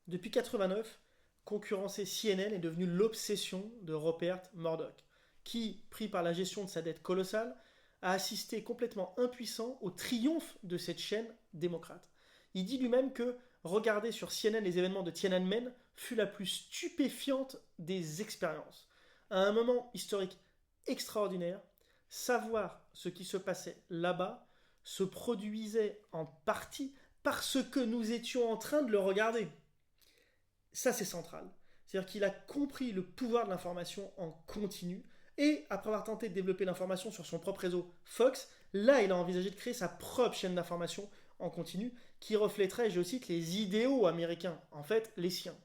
Depuis 89, concurrencer CNN est devenu l'obsession de Rupert Murdoch, qui, pris par la gestion de sa dette colossale, a assisté complètement impuissant au triomphe de cette chaîne démocrate. Il dit lui-même que regarder sur CNN les événements de Tiananmen fut la plus stupéfiante des expériences. À un moment historique extraordinaire, savoir ce qui se passait là-bas se produisait en partie parce que nous étions en train de le regarder. Ça, c'est central. C'est-à-dire qu'il a compris le pouvoir de l'information en continu. Et après avoir tenté de développer l'information sur son propre réseau Fox, là, il a envisagé de créer sa propre chaîne d'information en continu qui reflèterait, je cite, les idéaux américains, en fait, les siens.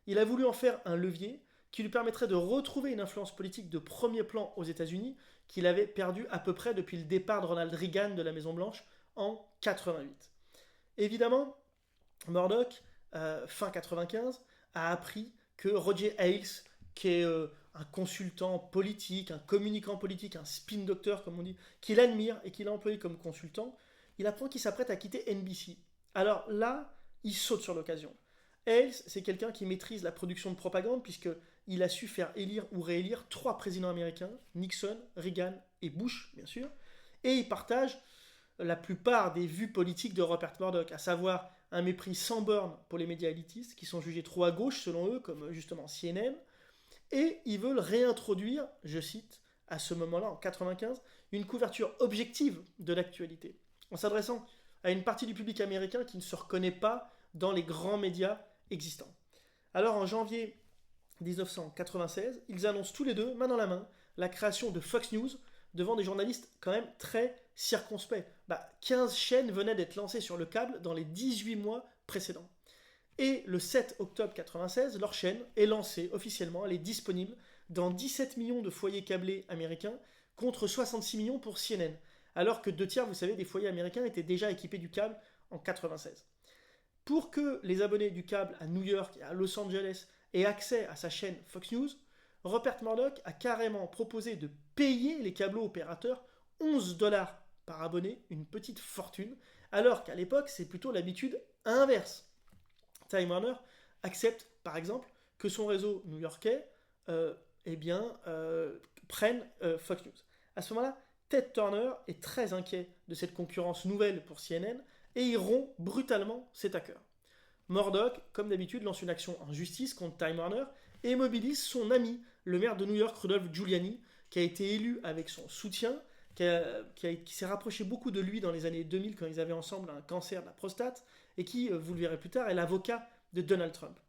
Il a voulu en faire un levier qui lui permettrait de retrouver une influence politique de premier plan aux États-Unis qu'il avait perdu à peu près depuis le départ de Ronald Reagan de la Maison-Blanche en 88. Évidemment, Murdoch, fin 95, a appris que Roger Ailes, qui est un consultant politique, un communicant politique, un spin doctor comme on dit, qu'il admire et qu'il a employé comme consultant, il apprend qu'il s'apprête à quitter NBC. Alors là, il saute sur l'occasion. Ailes, c'est quelqu'un qui maîtrise la production de propagande puisqu'il a su faire élire ou réélire 3 présidents américains, Nixon, Reagan et Bush, bien sûr, et il partage la plupart des vues politiques de Rupert Murdoch, à savoir un mépris sans borne pour les médias élitistes, qui sont jugés trop à gauche selon eux, comme justement CNN, et ils veulent réintroduire, je cite, à ce moment-là, en 95, une couverture objective de l'actualité, en s'adressant à une partie du public américain qui ne se reconnaît pas dans les grands médias existants. Alors en janvier 1996, ils annoncent tous les deux, main dans la main, la création de Fox News devant des journalistes quand même très circonspects. 15 chaînes venaient d'être lancées sur le câble dans les 18 mois précédents. Et le 7 octobre 1996, leur chaîne est lancée officiellement, elle est disponible dans 17 millions de foyers câblés américains contre 66 millions pour CNN, alors que 2 tiers, vous savez, des foyers américains étaient déjà équipés du câble en 1996. Pour que les abonnés du câble à New York et à Los Angeles aient accès à sa chaîne Fox News, Rupert Murdoch a carrément proposé de payer les câblos opérateurs 11$ par abonné, une petite fortune, alors qu'à l'époque, c'est plutôt l'habitude inverse. Time Warner accepte, par exemple, que son réseau new-yorkais prenne Fox News. À ce moment-là, Ted Turner est très inquiet de cette concurrence nouvelle pour CNN et il rompt brutalement cet accord. Murdoch, comme d'habitude, lance une action en justice contre Time Warner et mobilise son ami, le maire de New York, Rudolph Giuliani, qui a été élu avec son soutien, qui s'est rapproché beaucoup de lui dans les années 2000 quand ils avaient ensemble un cancer de la prostate, et qui, vous le verrez plus tard, est l'avocat de Donald Trump.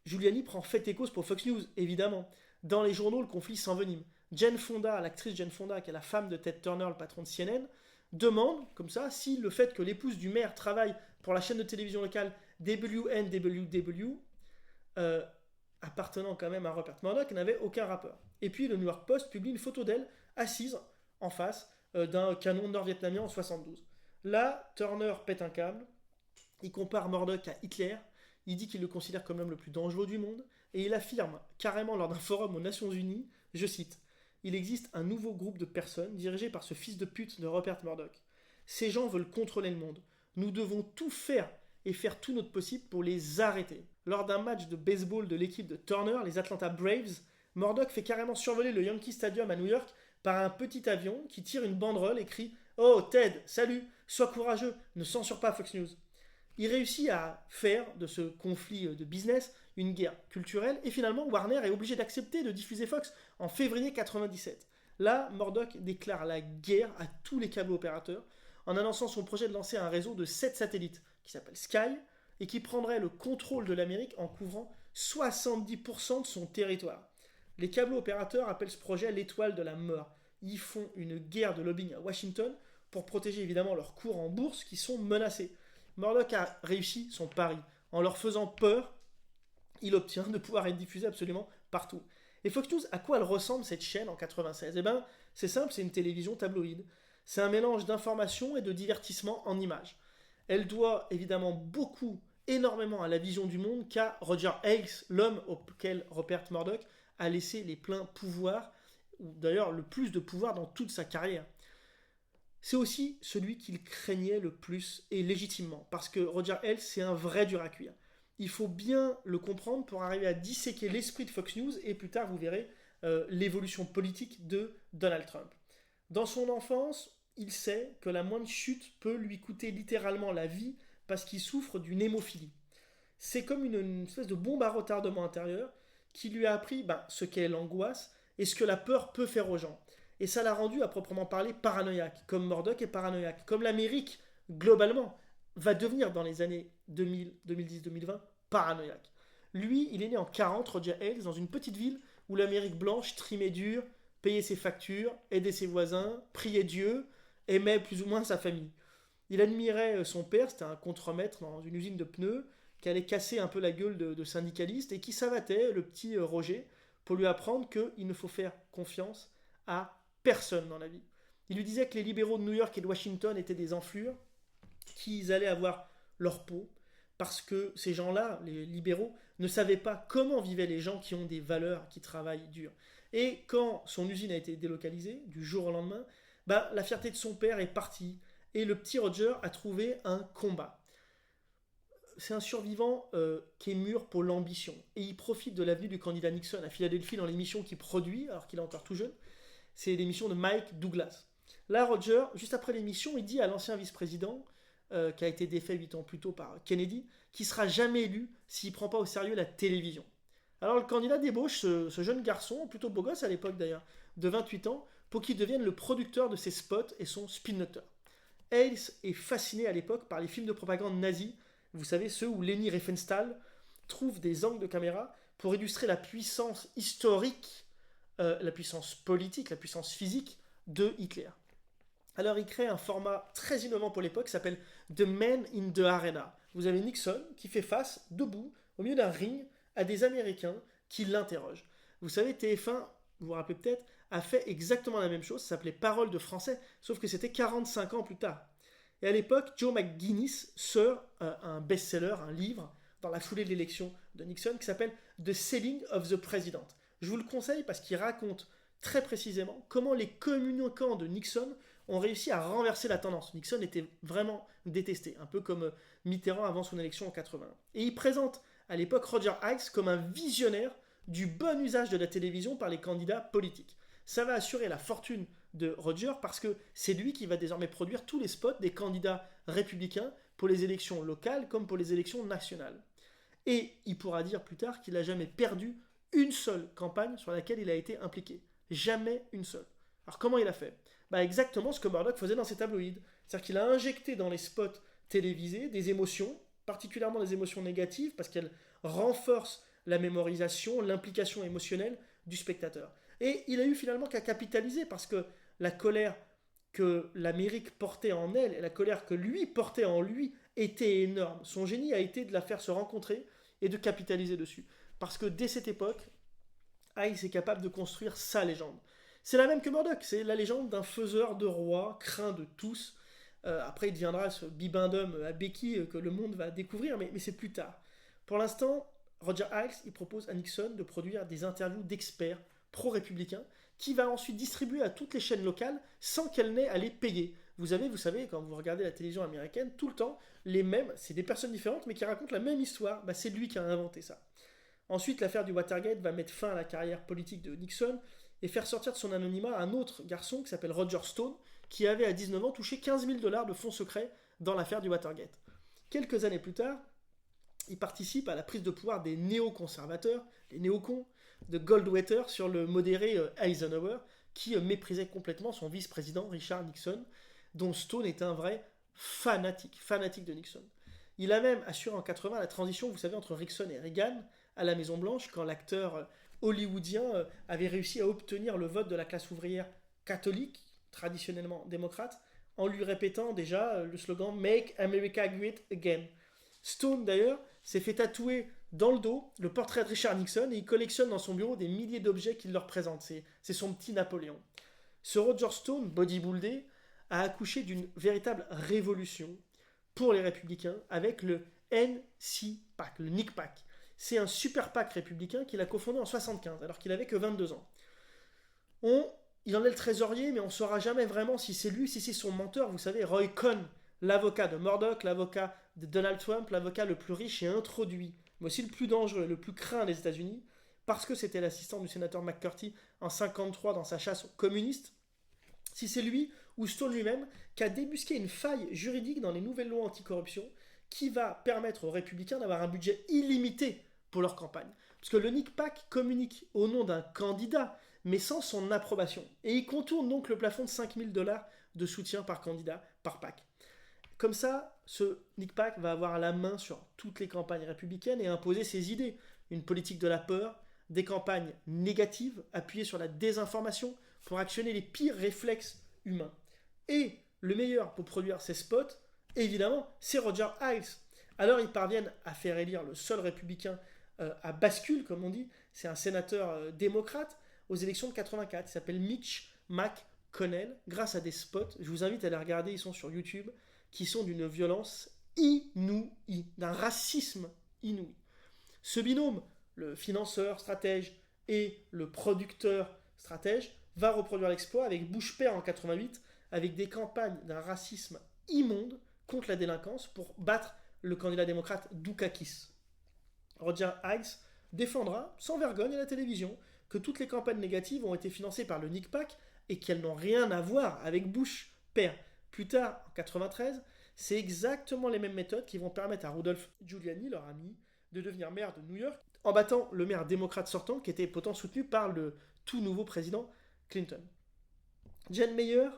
Giuliani prend fait et cause pour Fox News, évidemment. Dans les journaux, le conflit s'envenime. Jane Fonda, l'actrice Jane Fonda, qui est la femme de Ted Turner, le patron de CNN, demande, comme ça, si le fait que l'épouse du maire travaille pour la chaîne de télévision locale WNWW, appartenant quand même à Rupert Murdoch, n'avait aucun rapport. Et puis le New York Post publie une photo d'elle assise en face d'un canon nord-vietnamien en 72. Là, Turner pète un câble, il compare Murdoch à Hitler, il dit qu'il le considère comme l'homme le plus dangereux du monde, et il affirme carrément lors d'un forum aux Nations Unies, je cite, « Il existe un nouveau groupe de personnes dirigé par ce fils de pute de Rupert Murdoch. Ces gens veulent contrôler le monde. Nous devons tout faire et faire tout notre possible pour les arrêter. » Lors d'un match de baseball de l'équipe de Turner, les Atlanta Braves, Murdoch fait carrément survoler le Yankee Stadium à New York par un petit avion qui tire une banderole et crie « Oh Ted, salut, sois courageux, ne censure pas Fox News ». Il réussit à faire de ce conflit de business une guerre culturelle et finalement Warner est obligé d'accepter de diffuser Fox en février 1997. Là, Murdoch déclare la guerre à tous les câbles opérateurs en annonçant son projet de lancer un réseau de 7 satellites qui s'appelle Sky et qui prendrait le contrôle de l'Amérique en couvrant 70% de son territoire. Les câbles opérateurs appellent ce projet l'étoile de la mort. Ils font une guerre de lobbying à Washington pour protéger évidemment leurs cours en bourse qui sont menacés. Murdoch a réussi son pari. En leur faisant peur, il obtient de pouvoir être diffusé absolument partout. Et Fox News, à quoi elle ressemble cette chaîne en 96 ? C'est simple, c'est une télévision tabloïde. C'est un mélange d'information et de divertissement en images. Elle doit évidemment énormément à la vision du monde qu'a Roger Ailes, l'homme auquel Rupert Murdoch a laissé les pleins pouvoirs, ou d'ailleurs le plus de pouvoir dans toute sa carrière. C'est aussi celui qu'il craignait le plus et légitimement, parce que Roger Ailes, c'est un vrai dur à cuire. Il faut bien le comprendre pour arriver à disséquer l'esprit de Fox News et plus tard, vous verrez, l'évolution politique de Donald Trump. Dans son enfance, il sait que la moindre chute peut lui coûter littéralement la vie parce qu'il souffre d'une hémophilie. C'est comme une espèce de bombe à retardement intérieur qui lui a appris ce qu'est l'angoisse et ce que la peur peut faire aux gens. Et ça l'a rendu à proprement parler paranoïaque, comme Murdoch est paranoïaque, comme l'Amérique, globalement, va devenir dans les années 2000, 2010, 2020 paranoïaque. Lui, il est né en 40, Roger Ailes, dans une petite ville où l'Amérique blanche trimait dur, payait ses factures, aidait ses voisins, priait Dieu, aimait plus ou moins sa famille. Il admirait son père, c'était un contremaître dans une usine de pneus, qui allait casser un peu la gueule de syndicalistes et qui savatait, le petit Roger, pour lui apprendre qu'il ne faut faire confiance à personne dans la vie. Il lui disait que les libéraux de New York et de Washington étaient des enflures, qu'ils allaient avoir leur peau, parce que ces gens-là, les libéraux, ne savaient pas comment vivaient les gens qui ont des valeurs, qui travaillent dur. Et quand son usine a été délocalisée, du jour au lendemain, la fierté de son père est partie, et le petit Roger a trouvé un combat. C'est un survivant qui est mûr pour l'ambition, et il profite de l'avenue du candidat Nixon à Philadelphie dans l'émission qu'il produit, alors qu'il est encore tout jeune. C'est l'émission de Mike Douglas. Là, Roger, juste après l'émission, il dit à l'ancien vice-président, qui a été défait 8 ans plus tôt par Kennedy, qu'il ne sera jamais élu s'il ne prend pas au sérieux la télévision. Alors le candidat débauche ce jeune garçon, plutôt beau gosse à l'époque d'ailleurs, de 28 ans, pour qu'il devienne le producteur de ses spots et son spin-nutter. Ailes est fasciné à l'époque par les films de propagande nazis, vous savez, ceux où Leni Riefenstahl trouve des angles de caméra pour illustrer la puissance historique, la puissance politique, la puissance physique de Hitler. Alors il crée un format très innovant pour l'époque qui s'appelle The Man in the Arena. Vous avez Nixon qui fait face, debout, au milieu d'un ring, à des Américains qui l'interrogent. Vous savez, TF1, vous vous rappelez peut-être, a fait exactement la même chose, ça s'appelait Parole de français, sauf que c'était 45 ans plus tard. Et à l'époque, Joe McGuinness sort un best-seller, un livre, dans la foulée de l'élection de Nixon, qui s'appelle The Selling of the President. Je vous le conseille parce qu'il raconte très précisément comment les communicants de Nixon ont réussi à renverser la tendance. Nixon était vraiment détesté, un peu comme Mitterrand avant son élection en 80. Et il présente à l'époque Roger Ailes comme un visionnaire du bon usage de la télévision par les candidats politiques. Ça va assurer la fortune de Roger parce que c'est lui qui va désormais produire tous les spots des candidats républicains pour les élections locales comme pour les élections nationales. Et il pourra dire plus tard qu'il n'a jamais perdu une seule campagne sur laquelle il a été impliqué. Jamais une seule. Alors comment il a fait ? Exactement ce que Murdoch faisait dans ses tabloïds. C'est-à-dire qu'il a injecté dans les spots télévisés des émotions, particulièrement des émotions négatives, parce qu'elles renforcent la mémorisation, l'implication émotionnelle du spectateur. Et il a eu finalement qu'à capitaliser, parce que la colère que l'Amérique portait en elle, et la colère que lui portait en lui, était énorme. Son génie a été de la faire se rencontrer et de capitaliser dessus. Parce que dès cette époque, Ailes est capable de construire sa légende. C'est la même que Murdoch, c'est la légende d'un faiseur de rois, craint de tous. Après, il deviendra ce bibendum à béquille que le monde va découvrir, mais c'est plus tard. Pour l'instant, Roger Ailes, il propose à Nixon de produire des interviews d'experts pro-républicains qui va ensuite distribuer à toutes les chaînes locales sans qu'elles n'aient à les payer. Vous savez, quand vous regardez la télévision américaine, tout le temps, les mêmes, c'est des personnes différentes, mais qui racontent la même histoire. C'est lui qui a inventé ça. Ensuite, l'affaire du Watergate va mettre fin à la carrière politique de Nixon et faire sortir de son anonymat un autre garçon qui s'appelle Roger Stone, qui avait à 19 ans touché 15 000 $ de fonds secrets dans l'affaire du Watergate. Quelques années plus tard, il participe à la prise de pouvoir des néoconservateurs, les néocons, de Goldwater sur le modéré Eisenhower, qui méprisait complètement son vice-président Richard Nixon, dont Stone est un vrai fanatique de Nixon. Il a même assuré en 80 la transition, vous savez, entre Nixon et Reagan à la Maison-Blanche, quand l'acteur hollywoodien avait réussi à obtenir le vote de la classe ouvrière catholique, traditionnellement démocrate, en lui répétant déjà le slogan « Make America Great Again ». Stone, d'ailleurs, s'est fait tatouer dans le dos le portrait de Richard Nixon et il collectionne dans son bureau des milliers d'objets qu'il leur présente. C'est son petit Napoléon. Ce Roger Stone, bodybuildé, a accouché d'une véritable révolution pour les républicains avec le NC-PAC, le Nick PAC. C'est un super PAC républicain qu'il a cofondé en 1975, alors qu'il avait que 22 ans. On il en est le trésorier, mais on ne saura jamais vraiment si c'est lui, si c'est son menteur. Vous savez, Roy Cohn, l'avocat de Murdoch, l'avocat de Donald Trump, l'avocat le plus riche et introduit, mais aussi le plus dangereux, le plus craint des États-Unis, parce que c'était l'assistant du sénateur McCarthy en 1953 dans sa chasse aux communistes. Si c'est lui ou Stone lui-même qui a débusqué une faille juridique dans les nouvelles lois anticorruption qui va permettre aux républicains d'avoir un budget illimité pour leur campagne. Parce que le Nick PAC communique au nom d'un candidat, mais sans son approbation. Et il contourne donc le plafond de 5 000 $ de soutien par candidat, par PAC. Comme ça, ce Nick PAC va avoir la main sur toutes les campagnes républicaines et imposer ses idées. Une politique de la peur, des campagnes négatives appuyées sur la désinformation pour actionner les pires réflexes humains. Et le meilleur pour produire ces spots, évidemment, c'est Roger Ailes. Alors ils parviennent à faire élire le seul républicain à bascule, comme on dit. C'est un sénateur démocrate aux élections de 84. Il s'appelle Mitch McConnell, grâce à des spots. Je vous invite à les regarder, ils sont sur YouTube, qui sont d'une violence inouïe, d'un racisme inouï. Ce binôme, le financeur stratège et le producteur stratège, va reproduire l'exploit avec Bush père en 88, avec des campagnes d'un racisme immonde contre la délinquance pour battre le candidat démocrate Dukakis. Roger Ailes défendra sans vergogne à la télévision que toutes les campagnes négatives ont été financées par le Nick PAC et qu'elles n'ont rien à voir avec Bush père. Plus tard, en 93, c'est exactement les mêmes méthodes qui vont permettre à Rudolph Giuliani, leur ami, de devenir maire de New York en battant le maire démocrate sortant qui était pourtant soutenu par le tout nouveau président Clinton. Jen Mayer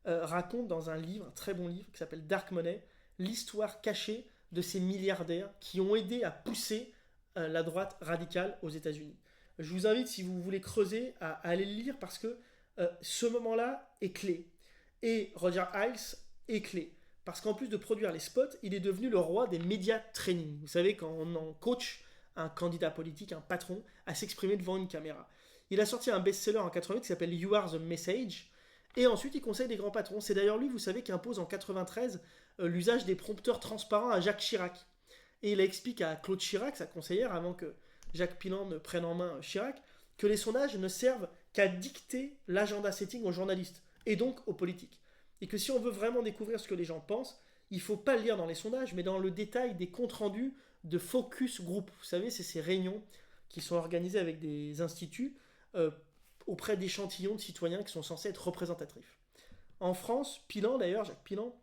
raconte dans un livre, un très bon livre qui s'appelle Dark Money, l'histoire cachée de ces milliardaires qui ont aidé à pousser la droite radicale aux États-Unis. Je vous invite, si vous voulez creuser, à aller le lire parce que ce moment-là est clé. Et Roger Ailes est clé. Parce qu'en plus de produire les spots, il est devenu le roi des médias training. Vous savez, quand on en coach un candidat politique, un patron, à s'exprimer devant une caméra. Il a sorti un best-seller en 88 qui s'appelle You Are the Message. Et ensuite, il conseille des grands patrons. C'est d'ailleurs lui, vous savez, qui impose en 93 l'usage des prompteurs transparents à Jacques Chirac. Et il explique à Claude Chirac, sa conseillère, avant que Jacques Pilan ne prenne en main Chirac, que les sondages ne servent qu'à dicter l'agenda setting aux journalistes, et donc aux politiques. Et que si on veut vraiment découvrir ce que les gens pensent, il ne faut pas le lire dans les sondages, mais dans le détail des comptes rendus de focus group. Vous savez, c'est ces réunions qui sont organisées avec des instituts auprès d'échantillons de citoyens qui sont censés être représentatifs. En France, Pilan, d'ailleurs, Jacques Pilan,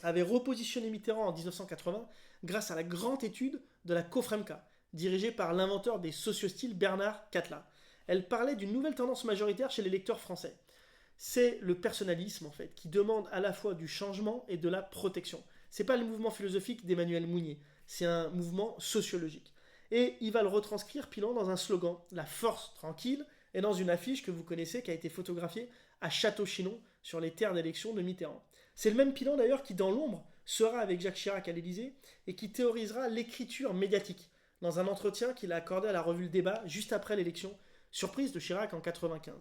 avait repositionné Mitterrand en 1980 grâce à la grande étude de la Cofremca, dirigée par l'inventeur des sociostyles Bernard Catlin. Elle parlait d'une nouvelle tendance majoritaire chez les lecteurs français. C'est le personnalisme, en fait, qui demande à la fois du changement et de la protection. C'est pas le mouvement philosophique d'Emmanuel Mounier, c'est un mouvement sociologique. Et il va le retranscrire, Pilan, dans un slogan, la force tranquille, et dans une affiche que vous connaissez qui a été photographiée à Château-Chinon sur les terres d'élection de Mitterrand. C'est le même Pilan d'ailleurs qui, dans l'ombre, sera avec Jacques Chirac à l'Élysée et qui théorisera l'écriture médiatique dans un entretien qu'il a accordé à la revue Le Débat juste après l'élection, surprise de Chirac en 1995.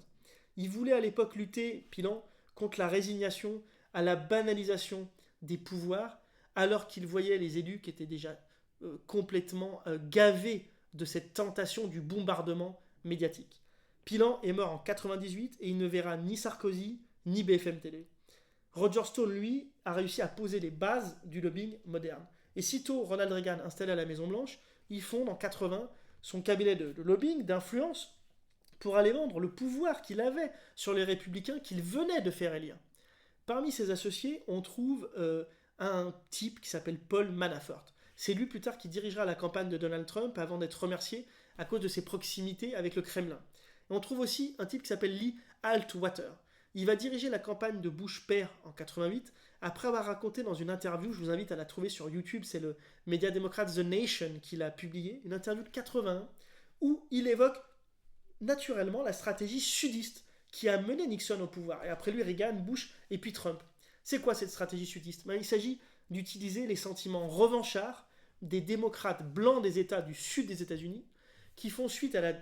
Il voulait à l'époque lutter, Pilan, contre la résignation à la banalisation des pouvoirs, alors qu'il voyait les élus qui étaient déjà complètement gavés de cette tentation du bombardement médiatique. Pilan est mort en 1998 et il ne verra ni Sarkozy ni BFM Télé. Roger Stone, lui, a réussi à poser les bases du lobbying moderne. Et sitôt Ronald Reagan installé à la Maison-Blanche, il fonde en 1980 son cabinet de lobbying, d'influence, pour aller vendre le pouvoir qu'il avait sur les républicains qu'il venait de faire élire. Parmi ses associés, on trouve un type qui s'appelle Paul Manafort. C'est lui plus tard qui dirigera la campagne de Donald Trump avant d'être remercié à cause de ses proximités avec le Kremlin. Et on trouve aussi un type qui s'appelle Lee Altwater. Il va diriger la campagne de Bush père en 88, après avoir raconté dans une interview, je vous invite à la trouver sur YouTube, c'est le média démocrate The Nation qui l'a publié, une interview de 81, où il évoque naturellement la stratégie sudiste qui a mené Nixon au pouvoir, et après lui Reagan, Bush et puis Trump. C'est quoi cette stratégie sudiste ? Il s'agit d'utiliser les sentiments revanchards des démocrates blancs des États du sud des États-Unis qui font suite à la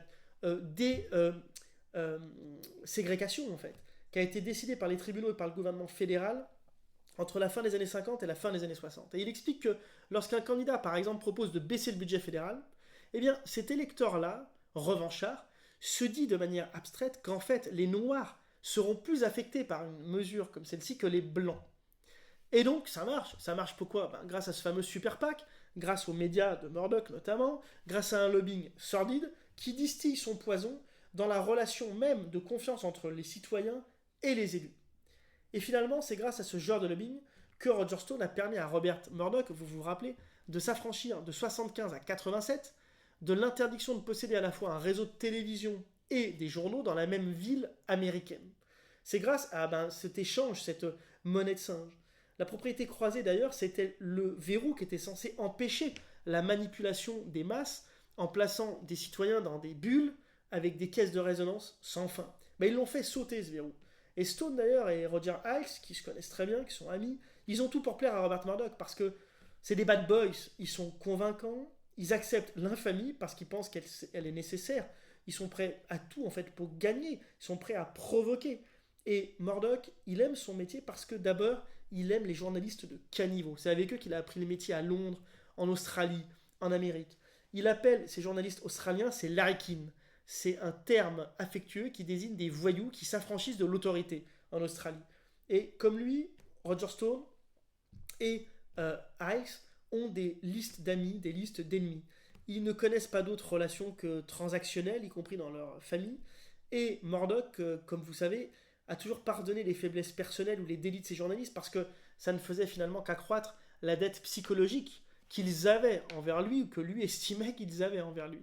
ségrégation en fait, qui a été décidée par les tribunaux et par le gouvernement fédéral entre la fin des années 50 et la fin des années 60. Et il explique que lorsqu'un candidat, par exemple, propose de baisser le budget fédéral, eh bien, cet électeur-là, revanchard, se dit de manière abstraite qu'en fait, les Noirs seront plus affectés par une mesure comme celle-ci que les blancs. Et donc ça marche. Ça marche pourquoi? Grâce à ce fameux super PAC, grâce aux médias de Murdoch notamment, grâce à un lobbying sordide qui distille son poison dans la relation même de confiance entre les citoyens et les élus. Et finalement, c'est grâce à ce genre de lobbying que Roger Stone a permis à Robert Murdoch, vous vous rappelez, de s'affranchir de 75 à 87 de l'interdiction de posséder à la fois un réseau de télévision et des journaux dans la même ville américaine. C'est grâce à cet échange, cette monnaie de singe. La propriété croisée d'ailleurs, c'était le verrou qui était censé empêcher la manipulation des masses en plaçant des citoyens dans des bulles avec des caisses de résonance sans fin. Mais ils l'ont fait sauter ce verrou. Et Stone d'ailleurs et Roger Ailes, qui se connaissent très bien, qui sont amis, ils ont tout pour plaire à Robert Murdoch parce que c'est des bad boys, ils sont convaincants, ils acceptent l'infamie parce qu'ils pensent qu'elle est nécessaire, ils sont prêts à tout en fait pour gagner, ils sont prêts à provoquer. Et Murdoch, il aime son métier parce que d'abord, il aime les journalistes de caniveau. C'est avec eux qu'il a appris le métier à Londres, en Australie, en Amérique. Il appelle ces journalistes australiens, c'est larrikin. C'est un terme affectueux qui désigne des voyous qui s'affranchissent de l'autorité en Australie. Et comme lui, Roger Stone et Ice ont des listes d'amis, des listes d'ennemis. Ils ne connaissent pas d'autres relations que transactionnelles, y compris dans leur famille. Et Murdoch, comme vous savez, a toujours pardonné les faiblesses personnelles ou les délits de ses journalistes parce que ça ne faisait finalement qu'accroître la dette psychologique qu'ils avaient envers lui ou que lui estimait qu'ils avaient envers lui.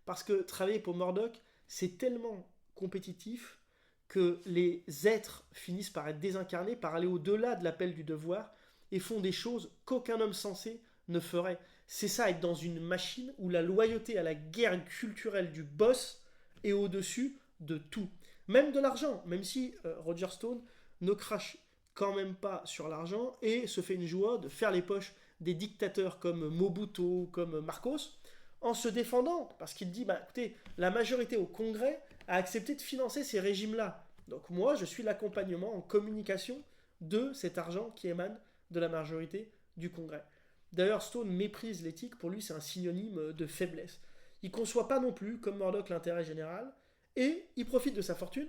Parce que travailler pour Murdoch, c'est tellement compétitif que les êtres finissent par être désincarnés, par aller au-delà de l'appel du devoir et font des choses qu'aucun homme sensé ne ferait. C'est ça, être dans une machine où la loyauté à la guerre culturelle du boss est au-dessus de tout. Même de l'argent, même si Roger Stone ne crache quand même pas sur l'argent et se fait une joie de faire les poches des dictateurs comme Mobutu, comme Marcos, en se défendant, parce qu'il dit, écoutez, la majorité au Congrès a accepté de financer ces régimes-là. Donc moi, je suis l'accompagnement en communication de cet argent qui émane de la majorité du Congrès. D'ailleurs, Stone méprise l'éthique, pour lui c'est un synonyme de faiblesse. Il ne conçoit pas non plus, comme Murdoch, l'intérêt général, et il profite de sa fortune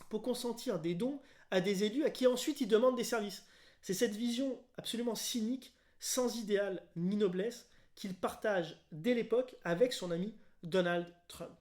pour consentir des dons à des élus à qui ensuite il demande des services. C'est cette vision absolument cynique, sans idéal ni noblesse, qu'il partage dès l'époque avec son ami Donald Trump.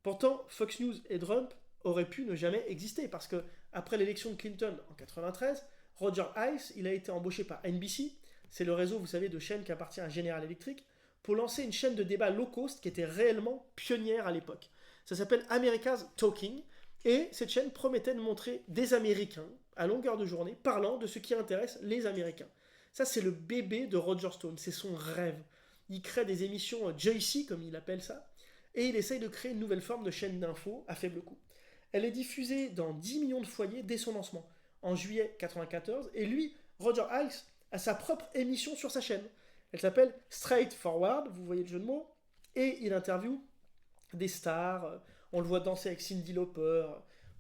Pourtant, Fox News et Trump auraient pu ne jamais exister parce que après l'élection de Clinton en 93, Roger Ailes, il a été embauché par NBC, c'est le réseau, vous savez, de chaînes qui appartient à General Electric, pour lancer une chaîne de débat low cost qui était réellement pionnière à l'époque. Ça s'appelle America's Talking, et cette chaîne promettait de montrer des Américains à longueur de journée parlant de ce qui intéresse les Américains. Ça, c'est le bébé de Roger Stone, c'est son rêve. Il crée des émissions JC, comme il appelle ça, et il essaye de créer une nouvelle forme de chaîne d'infos à faible coût. Elle est diffusée dans 10 millions de foyers dès son lancement, en juillet 1994, et lui, Roger Ailes, a sa propre émission sur sa chaîne. Elle s'appelle Straight Forward, vous voyez le jeu de mots, et il interviewe des stars, on le voit danser avec Cyndi Lauper,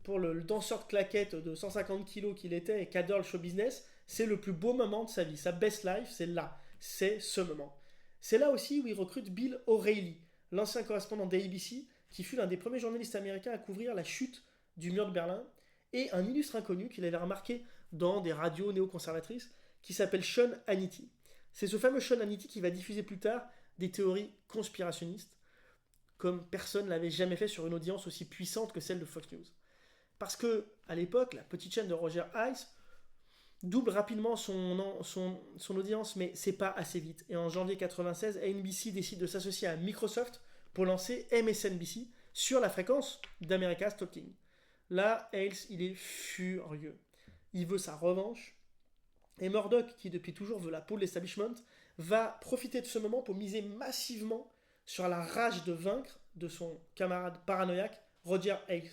pour le danseur de claquettes de 150 kilos qu'il était et qui adore le show business, c'est le plus beau moment de sa vie, sa best life, c'est là, c'est ce moment. C'est là aussi où il recrute Bill O'Reilly, l'ancien correspondant d'ABC, qui fut l'un des premiers journalistes américains à couvrir la chute du mur de Berlin, et un illustre inconnu qu'il avait remarqué dans des radios néoconservatrices, qui s'appelle Sean Hannity. C'est ce fameux Sean Hannity qui va diffuser plus tard des théories conspirationnistes, comme personne ne l'avait jamais fait sur une audience aussi puissante que celle de Fox News. Parce que, à l'époque, la petite chaîne de Roger Ailes double rapidement son audience, mais c'est pas assez vite. Et en janvier 1996, NBC décide de s'associer à Microsoft pour lancer MSNBC sur la fréquence d'America's Talking. Là, Ailes, il est furieux. Il veut sa revanche. Et Murdoch, qui depuis toujours veut la peau de l'establishment, va profiter de ce moment pour miser massivement sur la rage de vaincre de son camarade paranoïaque, Roger Ailes.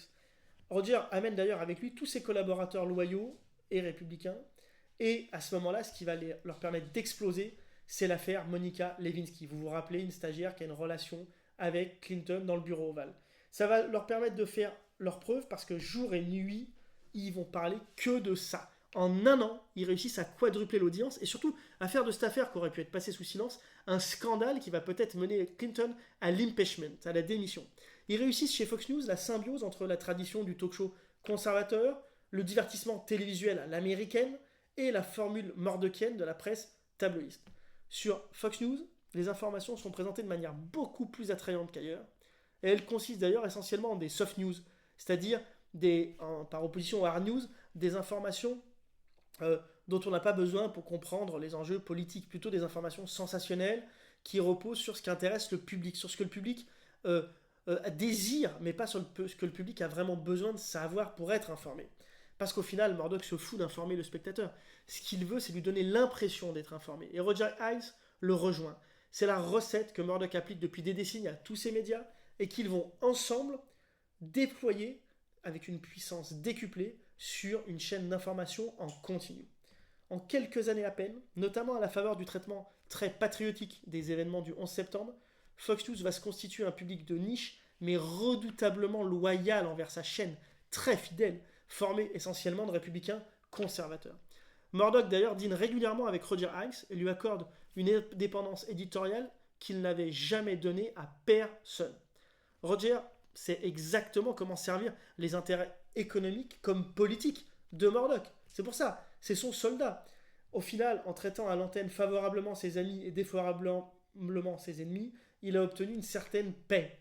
Roger amène d'ailleurs avec lui tous ses collaborateurs loyaux et républicains. Et à ce moment-là, ce qui va leur permettre d'exploser, c'est l'affaire Monica Lewinsky. Vous vous rappelez, une stagiaire qui a une relation avec Clinton dans le bureau ovale. Ça va leur permettre de faire leurs preuves parce que jour et nuit, ils vont parler que de ça. En un an, ils réussissent à quadrupler l'audience et surtout à faire de cette affaire qui aurait pu être passée sous silence un scandale qui va peut-être mener Clinton à l'impeachment, à la démission. Ils réussissent chez Fox News la symbiose entre la tradition du talk show conservateur, le divertissement télévisuel à l'américaine et la formule mordeckienne de la presse tabloïste. Sur Fox News, les informations sont présentées de manière beaucoup plus attrayante qu'ailleurs, et elles consistent d'ailleurs essentiellement en des soft news, c'est-à-dire par opposition aux hard news, des informations dont on n'a pas besoin pour comprendre les enjeux politiques, plutôt des informations sensationnelles qui reposent sur ce qui intéresse le public, sur ce que le public désire, mais pas sur ce que le public a vraiment besoin de savoir pour être informé. Parce qu'au final, Murdoch se fout d'informer le spectateur. Ce qu'il veut, c'est lui donner l'impression d'être informé. Et Roger Ailes le rejoint. C'est la recette que Murdoch applique depuis des décennies à tous ses médias et qu'ils vont ensemble déployer avec une puissance décuplée sur une chaîne d'information en continu. En quelques années à peine, notamment à la faveur du traitement très patriotique des événements du 11 septembre, Fox News va se constituer un public de niche, mais redoutablement loyal envers sa chaîne, très fidèle, formée essentiellement de républicains conservateurs. Murdoch d'ailleurs dîne régulièrement avec Roger Ailes et lui accorde une indépendance éditoriale qu'il n'avait jamais donnée à personne. Roger sait exactement comment servir les intérêts économiques comme politiques de Murdoch. C'est pour ça, c'est son soldat. Au final, en traitant à l'antenne favorablement ses amis et défavorablement ses ennemis, il a obtenu une certaine paix.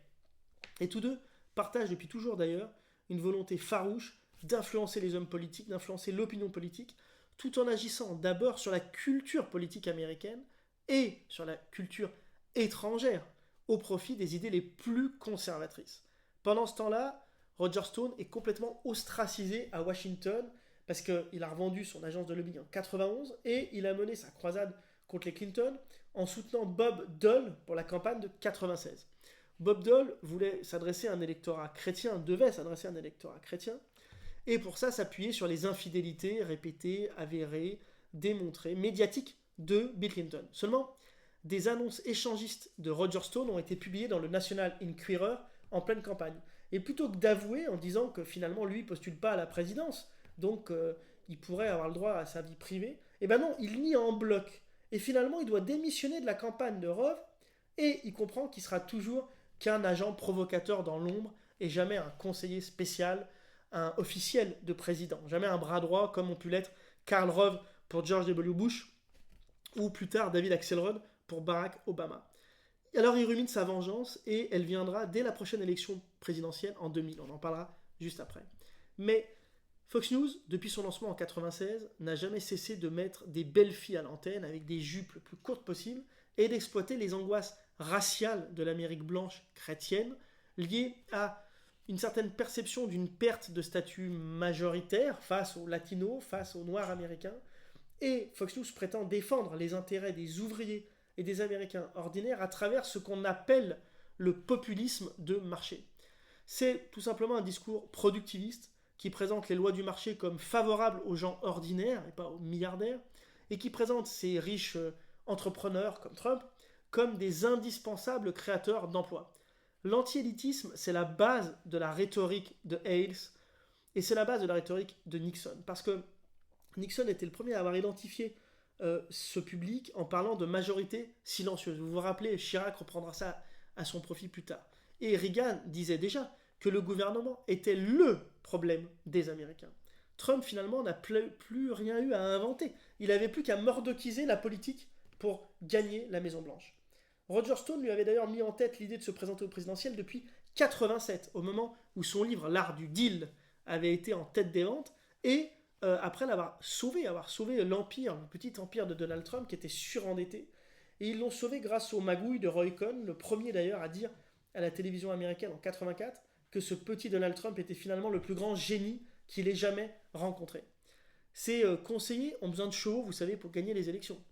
Et tous deux partagent depuis toujours d'ailleurs une volonté farouche d'influencer les hommes politiques, d'influencer l'opinion politique, tout en agissant d'abord sur la culture politique américaine et sur la culture étrangère, au profit des idées les plus conservatrices. Pendant ce temps-là, Roger Stone est complètement ostracisé à Washington parce qu'il a revendu son agence de lobbying en 91 et il a mené sa croisade contre les Clinton en soutenant Bob Dole pour la campagne de 96. Bob Dole voulait s'adresser à un électorat chrétien, devait s'adresser à un électorat chrétien, et pour ça s'appuyer sur les infidélités répétées, avérées, démontrées, médiatiques de Bill Clinton. Seulement, des annonces échangistes de Roger Stone ont été publiées dans le National Enquirer en pleine campagne. Et plutôt que d'avouer en disant que finalement lui ne postule pas à la présidence, donc il pourrait avoir le droit à sa vie privée, eh ben non, il nie en bloc. Et finalement, il doit démissionner de la campagne de Rove et il comprend qu'il sera toujours qu'un agent provocateur dans l'ombre et jamais un conseiller spécial, un officiel de président, jamais un bras droit comme ont pu l'être Karl Rove pour George W. Bush ou plus tard David Axelrod pour Barack Obama. Alors il rumine sa vengeance et elle viendra dès la prochaine élection présidentielle en 2000, on en parlera juste après. Mais Fox News, depuis son lancement en 96, n'a jamais cessé de mettre des belles filles à l'antenne avec des jupes le plus courtes possible et d'exploiter les angoisses raciales de l'Amérique blanche chrétienne liées à une certaine perception d'une perte de statut majoritaire face aux latinos, face aux noirs américains. Et Fox News prétend défendre les intérêts des ouvriers et des Américains ordinaires à travers ce qu'on appelle le populisme de marché. C'est tout simplement un discours productiviste qui présente les lois du marché comme favorables aux gens ordinaires et pas aux milliardaires, et qui présente ces riches entrepreneurs comme Trump comme des indispensables créateurs d'emplois. L'anti-élitisme, c'est la base de la rhétorique de Ailes, et c'est la base de la rhétorique de Nixon, parce que Nixon était le premier à avoir identifié ce public en parlant de majorité silencieuse. Vous vous rappelez, Chirac reprendra ça à son profit plus tard. Et Reagan disait déjà que le gouvernement était le problème des Américains. Trump, finalement, n'a plus rien eu à inventer. Il n'avait plus qu'à murdochiser la politique pour gagner la Maison-Blanche. Roger Stone lui avait d'ailleurs mis en tête l'idée de se présenter au présidentiel depuis 87, au moment où son livre L'art du deal avait été en tête des ventes, et après avoir sauvé l'empire, le petit empire de Donald Trump qui était surendetté, et ils l'ont sauvé grâce aux magouilles de Roy Cohn, le premier d'ailleurs à dire à la télévision américaine en 84 que ce petit Donald Trump était finalement le plus grand génie qu'il ait jamais rencontré. Ces conseillers ont besoin de chevaux, vous savez, pour gagner les élections.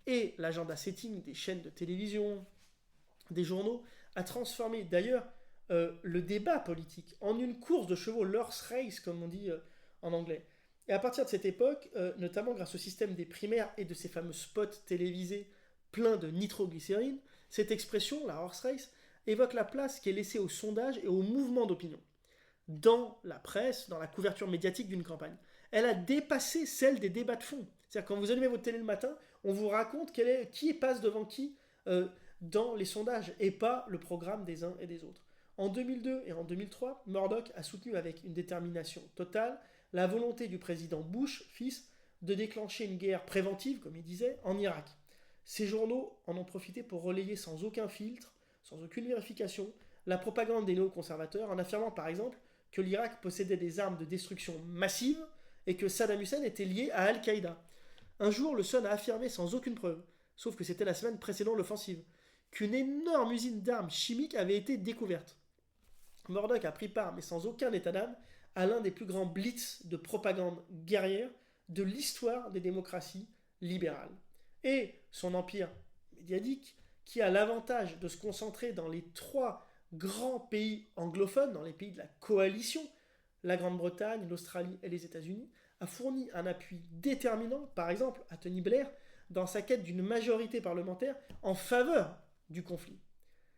Et l'agenda setting des chaînes de télévision, des journaux, a transformé d'ailleurs le débat politique en une course de chevaux, l'horse race comme on dit en anglais. Et à partir de cette époque, notamment grâce au système des primaires et de ces fameux spots télévisés pleins de nitroglycérine, cette expression, la horse race, évoque la place qui est laissée au sondage et au mouvement d'opinion dans la presse, dans la couverture médiatique d'une campagne. Elle a dépassé celle des débats de fond. C'est-à-dire quand vous allumez votre télé le matin, on vous raconte qui passe devant qui dans les sondages et pas le programme des uns et des autres. En 2002 et en 2003, Murdoch a soutenu avec une détermination totale la volonté du président Bush, fils, de déclencher une guerre préventive, comme il disait, en Irak. Ces journaux en ont profité pour relayer sans aucun filtre, sans aucune vérification, la propagande des néoconservateurs en affirmant par exemple que l'Irak possédait des armes de destruction massive et que Saddam Hussein était lié à Al-Qaïda. Un jour, le Sun a affirmé sans aucune preuve, sauf que c'était la semaine précédant l'offensive, qu'une énorme usine d'armes chimiques avait été découverte. Murdoch a pris part, mais sans aucun état d'âme, à l'un des plus grands blitz de propagande guerrière de l'histoire des démocraties libérales. Et son empire médiatique, qui a l'avantage de se concentrer dans les 3 grands pays anglophones, dans les pays de la coalition, la Grande-Bretagne, l'Australie et les États-Unis, a fourni un appui déterminant, par exemple à Tony Blair, dans sa quête d'une majorité parlementaire en faveur du conflit.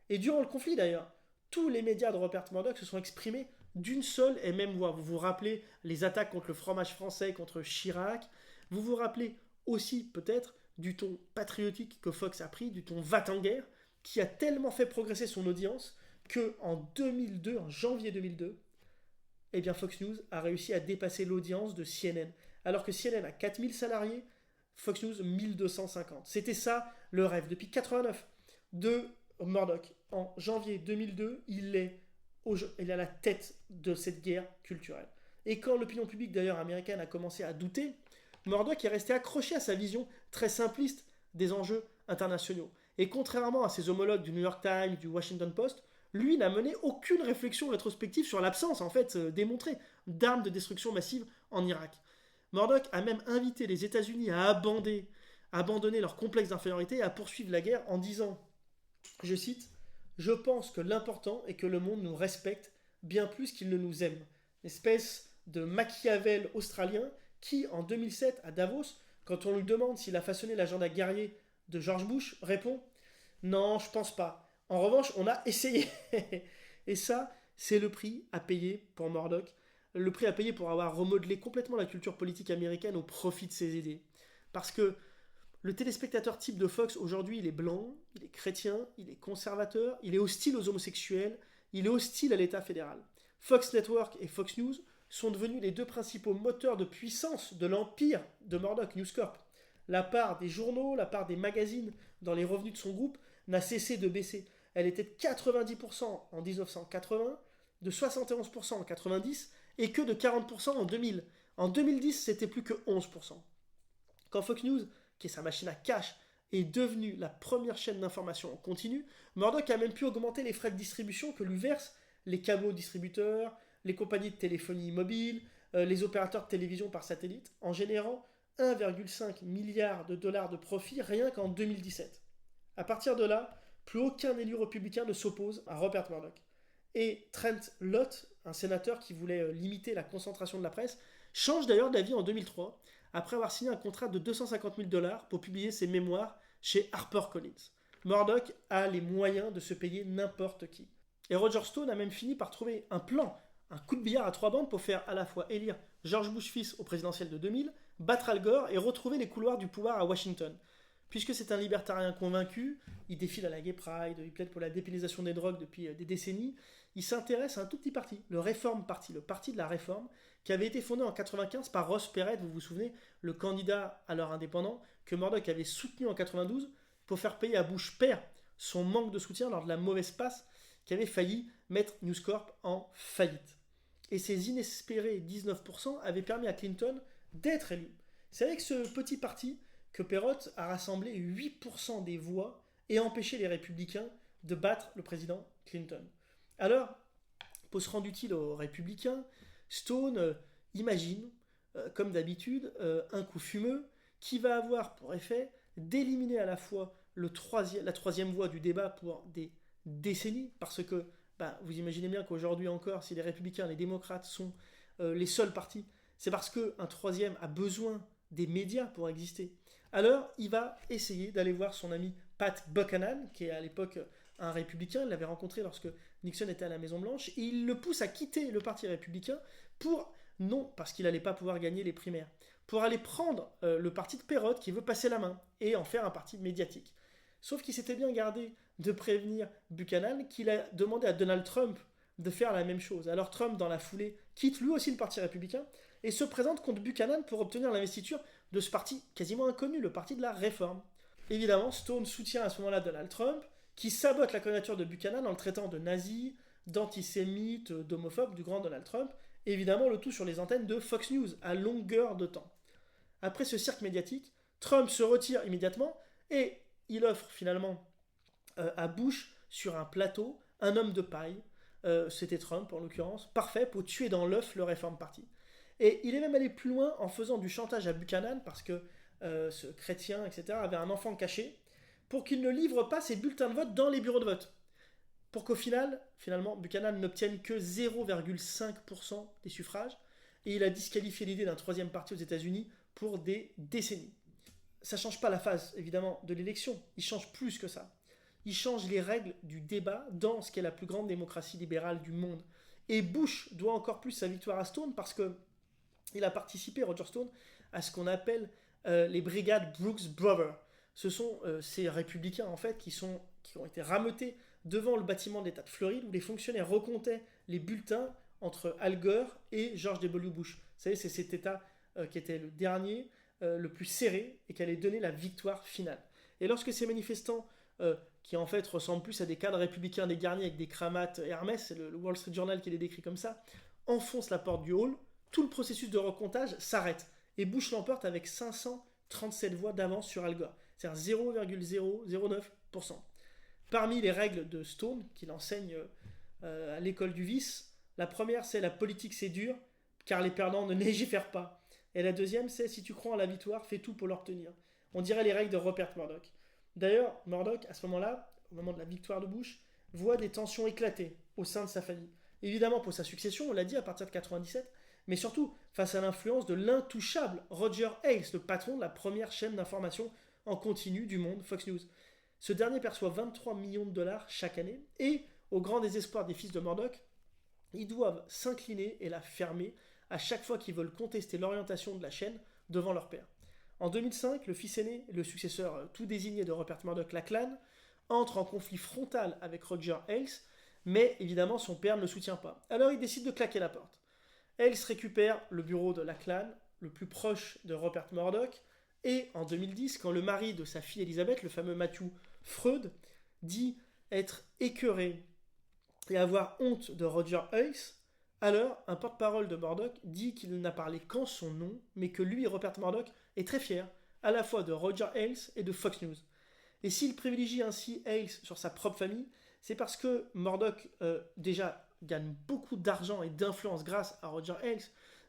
Et durant le conflit d'ailleurs, tous les médias de Rupert Murdoch se sont exprimés d'une seule et même voix. Vous vous rappelez les attaques contre le fromage français, contre Chirac. Vous vous rappelez aussi peut-être du ton patriotique que Fox a pris, du ton va-t-en-guerre, qui a tellement fait progresser son audience qu'en 2002, en janvier 2002, eh bien Fox News a réussi à dépasser l'audience de CNN. Alors que CNN a 4000 salariés, Fox News 1250. C'était ça le rêve. Depuis 89 de Murdoch, en janvier 2002, il est à la tête de cette guerre culturelle. Et quand l'opinion publique d'ailleurs américaine a commencé à douter, Murdoch est resté accroché à sa vision très simpliste des enjeux internationaux. Et contrairement à ses homologues du New York Times, du Washington Post, lui n'a mené aucune réflexion rétrospective sur l'absence, en fait, démontrée, d'armes de destruction massive en Irak. Murdoch a même invité les États-Unis à abandonner leur complexe d'infériorité et à poursuivre la guerre en disant, je cite, « Je pense que l'important est que le monde nous respecte bien plus qu'il ne nous aime. » Espèce de Machiavel australien qui, en 2007, à Davos, quand on lui demande s'il a façonné l'agenda guerrier de George Bush, répond « Non, je pense pas. En revanche, on a essayé. » Et ça, c'est le prix à payer pour Murdoch, le prix à payer pour avoir remodelé complètement la culture politique américaine au profit de ses idées. Parce que le téléspectateur type de Fox, aujourd'hui, il est blanc, il est chrétien, il est conservateur, il est hostile aux homosexuels, il est hostile à l'État fédéral. Fox Network et Fox News sont devenus les 2 principaux moteurs de puissance de l'empire de Murdoch, News Corp. La part des journaux, la part des magazines dans les revenus de son groupe n'a cessé de baisser. Elle était de 90% en 1980, de 71% en 1990 et que de 40% en 2000. En 2010, c'était plus que 11%. Quand Fox News, qui est sa machine à cash, est devenue la première chaîne d'information en continu, Murdoch a même pu augmenter les frais de distribution que lui versent les câbles distributeurs, les compagnies de téléphonie mobile, les opérateurs de télévision par satellite, en générant 1,5 milliard de dollars de profit rien qu'en 2017. À partir de là, plus aucun élu républicain ne s'oppose à Rupert Murdoch. Et Trent Lott, un sénateur qui voulait limiter la concentration de la presse, change d'ailleurs d'avis en 2003, après avoir signé un contrat de 250 000 dollars pour publier ses mémoires chez HarperCollins. Murdoch a les moyens de se payer n'importe qui. Et Roger Stone a même fini par trouver un plan, un coup de billard à 3 bandes pour faire à la fois élire George Bush fils au présidentiel de 2000, battre Al Gore et retrouver les couloirs du pouvoir à Washington. Puisque c'est un libertarien convaincu, il défile à la Gay Pride, il plaide pour la dépénalisation des drogues depuis des décennies, il s'intéresse à un tout petit parti, le Reform Party, le parti de la réforme, qui avait été fondé en 1995 par Ross Perot, vous vous souvenez, le candidat alors indépendant, que Murdoch avait soutenu en 1992 pour faire payer à Bush père son manque de soutien lors de la mauvaise passe qui avait failli mettre News Corp en faillite. Et ces inespérés 19% avaient permis à Clinton d'être élu. C'est avec ce petit parti que Perot a rassemblé 8% des voix et empêché les républicains de battre le président Clinton. Alors, pour se rendre utile aux républicains, Stone imagine, comme d'habitude, un coup fumeux qui va avoir pour effet d'éliminer à la fois la troisième voie du débat pour des décennies, parce que vous imaginez bien qu'aujourd'hui encore, si les républicains et les démocrates sont les seuls partis, c'est parce qu'un troisième a besoin des médias pour exister. Alors, il va essayer d'aller voir son ami Pat Buchanan, qui est à l'époque un républicain. Il l'avait rencontré lorsque Nixon était à la Maison-Blanche, et il le pousse à quitter le parti républicain non parce qu'il n'allait pas pouvoir gagner les primaires, pour aller prendre le parti de Perot qui veut passer la main et en faire un parti médiatique. Sauf qu'il s'était bien gardé de prévenir Buchanan qu'il a demandé à Donald Trump de faire la même chose. Alors Trump, dans la foulée, quitte lui aussi le Parti républicain et se présente contre Buchanan pour obtenir l'investiture de ce parti quasiment inconnu, le Parti de la Réforme. Évidemment, Stone soutient à ce moment-là Donald Trump, qui sabote la candidature de Buchanan en le traitant de nazi, d'antisémite, d'homophobe du grand Donald Trump, et évidemment le tout sur les antennes de Fox News, à longueur de temps. Après ce cirque médiatique, Trump se retire immédiatement et il offre finalement à Bush sur un plateau un homme de paille, c'était Trump en l'occurrence, parfait pour tuer dans l'œuf le Reform Party. Et il est même allé plus loin en faisant du chantage à Buchanan parce que ce chrétien, etc., avait un enfant caché pour qu'il ne livre pas ses bulletins de vote dans les bureaux de vote. Pour qu'au finalement, Buchanan n'obtienne que 0,5% des suffrages et il a disqualifié l'idée d'un troisième parti aux États-Unis pour des décennies. Ça ne change pas la phase, évidemment, de l'élection. Il change plus que ça. Il change les règles du débat dans ce qu'est la plus grande démocratie libérale du monde. Et Bush doit encore plus sa victoire à Stone parce qu'il a participé, Roger Stone, à ce qu'on appelle les brigades Brooks Brothers. Ce sont ces républicains, en fait, qui ont été rameutés devant le bâtiment de l'État de Floride où les fonctionnaires recomptaient les bulletins entre Al Gore et George W. Bush. Vous savez, c'est cet État qui était le dernier, le plus serré et qui allait donner la victoire finale. Et lorsque ces manifestants, qui en fait ressemblent plus à des cadres républicains dégarnis avec des cravates Hermès, c'est le Wall Street Journal qui les décrit comme ça, enfoncent la porte du hall, tout le processus de recomptage s'arrête. Et Bush l'emporte avec 537 voix d'avance sur Al Gore. C'est-à-dire 0,009%. Parmi les règles de Stone, qu'il enseigne à l'école du vice, la première c'est la politique c'est dur, car les perdants ne légifèrent pas. Et la deuxième c'est si tu crois en la victoire, fais tout pour l'obtenir. On dirait les règles de Rupert Murdoch. D'ailleurs, Murdoch, à ce moment-là, au moment de la victoire de Bush, voit des tensions éclater au sein de sa famille. Évidemment pour sa succession, on l'a dit à partir de 1997, mais surtout face à l'influence de l'intouchable Roger Ailes, le patron de la première chaîne d'information en continu du monde, Fox News. Ce dernier perçoit 23 millions de dollars chaque année et, au grand désespoir des fils de Murdoch, ils doivent s'incliner et la fermer à chaque fois qu'ils veulent contester l'orientation de la chaîne devant leur père. En 2005, le fils aîné, le successeur tout désigné de Rupert Murdoch, Lachlan, entre en conflit frontal avec Roger Ailes, mais évidemment son père ne le soutient pas. Alors il décide de claquer la porte. Ailes récupère le bureau de Lachlan, le plus proche de Rupert Murdoch, et en 2010, quand le mari de sa fille Elisabeth, le fameux Matthew Freud, dit être écœuré et avoir honte de Roger Ailes, alors un porte-parole de Murdoch dit qu'il n'a parlé qu'en son nom, mais que lui, Rupert Murdoch, est très fier à la fois de Roger Ailes et de Fox News. Et s'il privilégie ainsi Ailes sur sa propre famille, c'est parce que Murdoch déjà gagne beaucoup d'argent et d'influence grâce à Roger Ailes,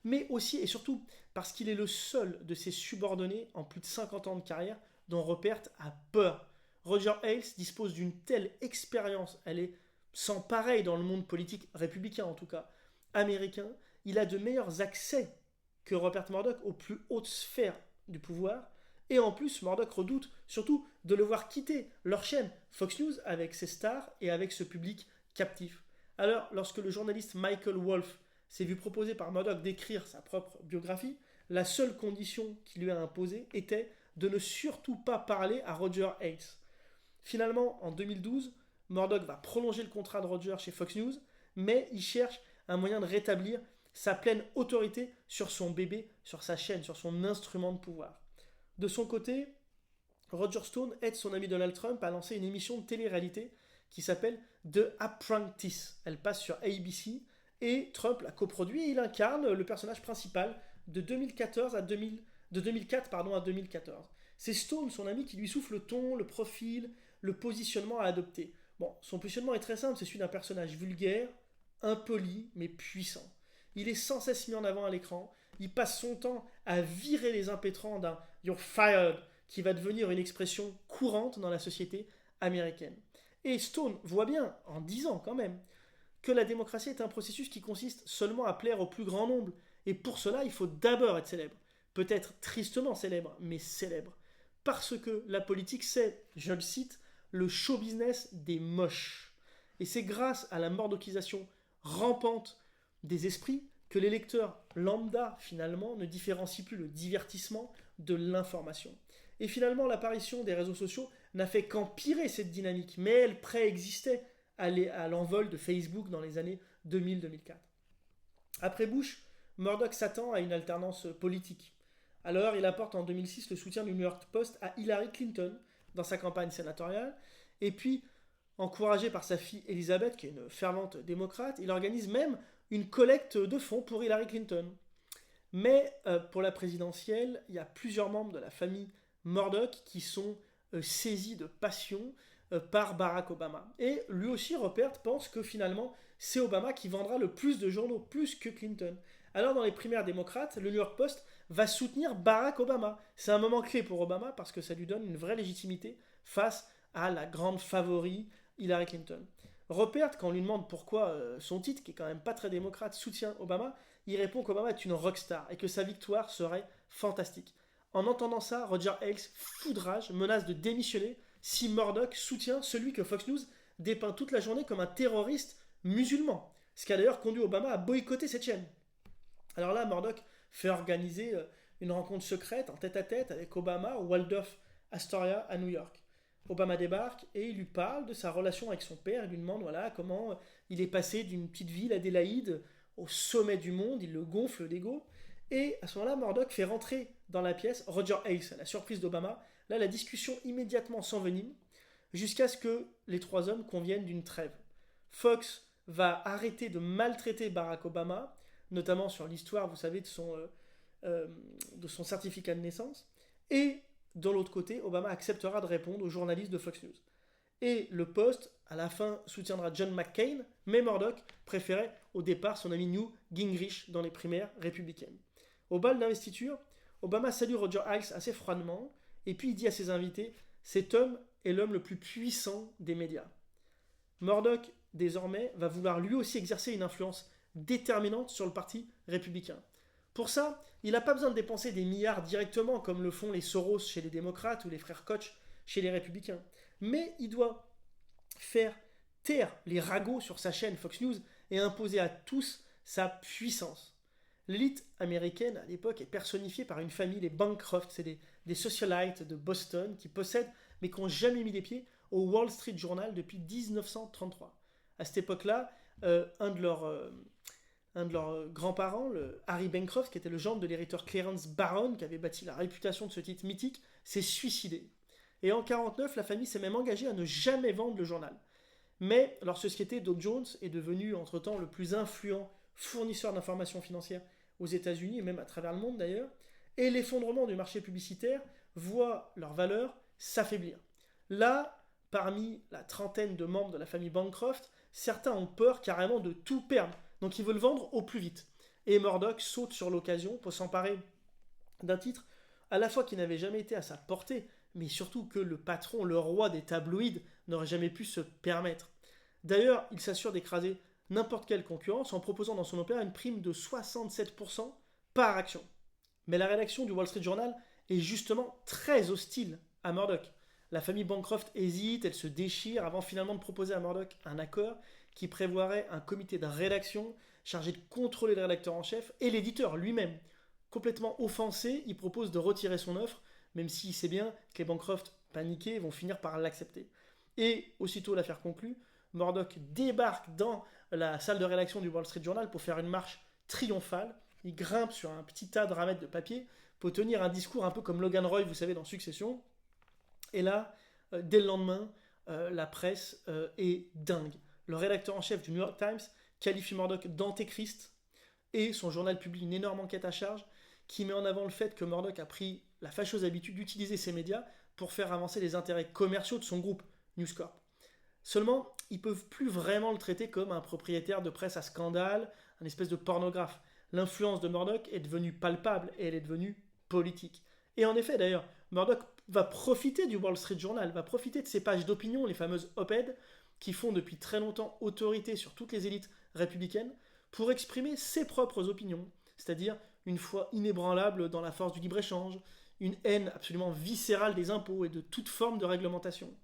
mais aussi et surtout parce qu'il est le seul de ses subordonnés en plus de 50 ans de carrière dont Rupert a peur. Roger Ailes dispose d'une telle expérience, elle est sans pareil dans le monde politique républicain en tout cas, américain, il a de meilleurs accès que Rupert Murdoch aux plus hautes sphères du pouvoir, et en plus Murdoch redoute surtout de le voir quitter leur chaîne Fox News avec ses stars et avec ce public captif. Alors lorsque le journaliste Michael Wolff s'est vu proposer par Murdoch d'écrire sa propre biographie, la seule condition qu'il lui a imposée était de ne surtout pas parler à Roger Ailes. Finalement, en 2012, Murdoch va prolonger le contrat de Roger chez Fox News, mais il cherche un moyen de rétablir sa pleine autorité sur son bébé, sur sa chaîne, sur son instrument de pouvoir. De son côté, Roger Stone aide son ami Donald Trump à lancer une émission de télé-réalité qui s'appelle The Apprentice. Elle passe sur ABC et Trump la coproduit et il incarne le personnage principal de 2004 à 2014. C'est Stone, son ami, qui lui souffle le ton, le profil, le positionnement à adopter. Bon, son positionnement est très simple, c'est celui d'un personnage vulgaire, impoli, mais puissant. Il est sans cesse mis en avant à l'écran, il passe son temps à virer les impétrants d'un « you're fired » qui va devenir une expression courante dans la société américaine. Et Stone voit bien, en 10 ans quand même, que la démocratie est un processus qui consiste seulement à plaire au plus grand nombre. Et pour cela, il faut d'abord être célèbre. Peut-être tristement célèbre, mais célèbre. Parce que la politique, c'est, je le cite, le show business des moches. Et c'est grâce à la mordochisation rampante des esprits que les lecteurs lambda, finalement, ne différencient plus le divertissement de l'information. Et finalement, l'apparition des réseaux sociaux n'a fait qu'empirer cette dynamique, mais elle préexistait à l'envol de Facebook dans les années 2000-2004. Après Bush, Murdoch s'attend à une alternance politique. Alors, il apporte en 2006 le soutien du New York Post à Hillary Clinton dans sa campagne sénatoriale. Et puis, encouragé par sa fille Elizabeth, qui est une fervente démocrate, il organise même une collecte de fonds pour Hillary Clinton. Mais pour la présidentielle, il y a plusieurs membres de la famille Murdoch qui sont saisis de passion par Barack Obama. Et lui aussi, Rupert pense que finalement, c'est Obama qui vendra le plus de journaux, plus que Clinton. Alors dans les primaires démocrates, le New York Post va soutenir Barack Obama. C'est un moment clé pour Obama parce que ça lui donne une vraie légitimité face à la grande favori Hillary Clinton. Rupert, quand on lui demande pourquoi son titre, qui est quand même pas très démocrate, soutient Obama, il répond qu'Obama est une rockstar et que sa victoire serait fantastique. En entendant ça, Roger Ailes, fou de rage, menace de démissionner si Murdoch soutient celui que Fox News dépeint toute la journée comme un terroriste musulman. Ce qui a d'ailleurs conduit Obama à boycotter cette chaîne. Alors là, Murdoch fait organiser une rencontre secrète en tête-à-tête avec Obama au Waldorf Astoria à New York. Obama débarque et il lui parle de sa relation avec son père. Il lui demande comment il est passé d'une petite ville, Adélaïde, au sommet du monde. Il le gonfle d'ego. Et à ce moment-là, Murdoch fait rentrer dans la pièce Roger Ailes, à la surprise d'Obama. Là, la discussion immédiatement s'envenime jusqu'à ce que les trois hommes conviennent d'une trêve. Fox va arrêter de maltraiter Barack Obama, notamment sur l'histoire, vous savez, de son certificat de naissance. Et de l'autre côté, Obama acceptera de répondre aux journalistes de Fox News. Et le Post, à la fin, soutiendra John McCain, mais Murdoch préférait au départ son ami Newt Gingrich dans les primaires républicaines. Au bal d'investiture, Obama salue Roger Ailes assez froidement, et puis il dit à ses invités « Cet homme est l'homme le plus puissant des médias ». Murdoch, désormais, va vouloir lui aussi exercer une influence déterminante sur le parti républicain. Pour ça, il n'a pas besoin de dépenser des milliards directement comme le font les Soros chez les démocrates ou les frères Koch chez les républicains. Mais il doit faire taire les ragots sur sa chaîne Fox News et imposer à tous sa puissance. L'élite américaine à l'époque est personnifiée par une famille, les Bancroft, c'est des socialites de Boston qui possèdent mais qui n'ont jamais mis les pieds au Wall Street Journal depuis 1933. À cette époque-là, un de leurs grands-parents, Harry Bancroft, qui était le gendre de l'hériteur Clarence Barron, qui avait bâti la réputation de ce titre mythique, s'est suicidé. Et en 1949, la famille s'est même engagée à ne jamais vendre le journal. Mais leur société Dow Jones est devenue entre-temps le plus influent fournisseur d'informations financières aux États-Unis et même à travers le monde d'ailleurs, et l'effondrement du marché publicitaire voit leur valeur s'affaiblir. Là, parmi la trentaine de membres de la famille Bancroft, certains ont peur carrément de tout perdre, donc ils veulent vendre au plus vite. Et Murdoch saute sur l'occasion pour s'emparer d'un titre à la fois qui n'avait jamais été à sa portée, mais surtout que le patron, le roi des tabloïds, n'aurait jamais pu se permettre. D'ailleurs, il s'assure d'écraser n'importe quelle concurrence en proposant dans son opéra une prime de 67% par action. Mais la rédaction du Wall Street Journal est justement très hostile à Murdoch. La famille Bancroft hésite, elle se déchire avant finalement de proposer à Murdoch un accord qui prévoirait un comité de rédaction chargé de contrôler le rédacteur en chef et l'éditeur lui-même. Complètement offensé, il propose de retirer son offre, même s'il sait bien que les Bancroft, paniqués, vont finir par l'accepter. Et aussitôt l'affaire conclue, Murdoch débarque dans la salle de rédaction du Wall Street Journal pour faire une marche triomphale. Il grimpe sur un petit tas de ramettes de papier pour tenir un discours un peu comme Logan Roy, vous savez, dans Succession. Et là, dès le lendemain, la presse est dingue. Le rédacteur en chef du New York Times qualifie Murdoch d'antéchrist et son journal publie une énorme enquête à charge qui met en avant le fait que Murdoch a pris la fâcheuse habitude d'utiliser ses médias pour faire avancer les intérêts commerciaux de son groupe News Corp. Seulement, ils ne peuvent plus vraiment le traiter comme un propriétaire de presse à scandale, un espèce de pornographe. L'influence de Murdoch est devenue palpable et elle est devenue politique. Et en effet, d'ailleurs, Murdoch va profiter du Wall Street Journal, va profiter de ces pages d'opinion, les fameuses op-ed, qui font depuis très longtemps autorité sur toutes les élites républicaines, pour exprimer ses propres opinions, c'est-à-dire une foi inébranlable dans la force du libre-échange, une haine absolument viscérale des impôts et de toute forme de réglementation.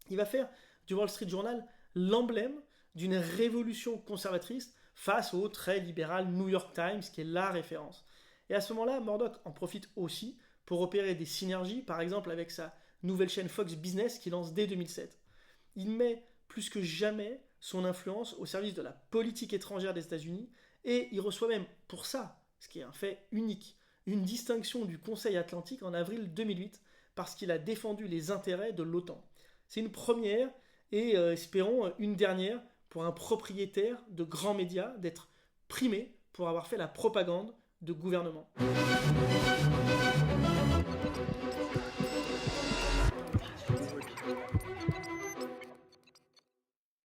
Il va faire du Wall Street Journal l'emblème d'une révolution conservatrice face au très libéral New York Times, qui est la référence. Et à ce moment-là, Murdoch en profite aussi pour opérer des synergies, par exemple avec sa nouvelle chaîne Fox Business qui lance dès 2007. Il met plus que jamais son influence au service de la politique étrangère des États-Unis, et il reçoit même pour ça, ce qui est un fait unique, une distinction du Conseil Atlantique en avril 2008, parce qu'il a défendu les intérêts de l'OTAN. C'est une première, et espérons une dernière, pour un propriétaire de grands médias d'être primé pour avoir fait la propagande de gouvernement.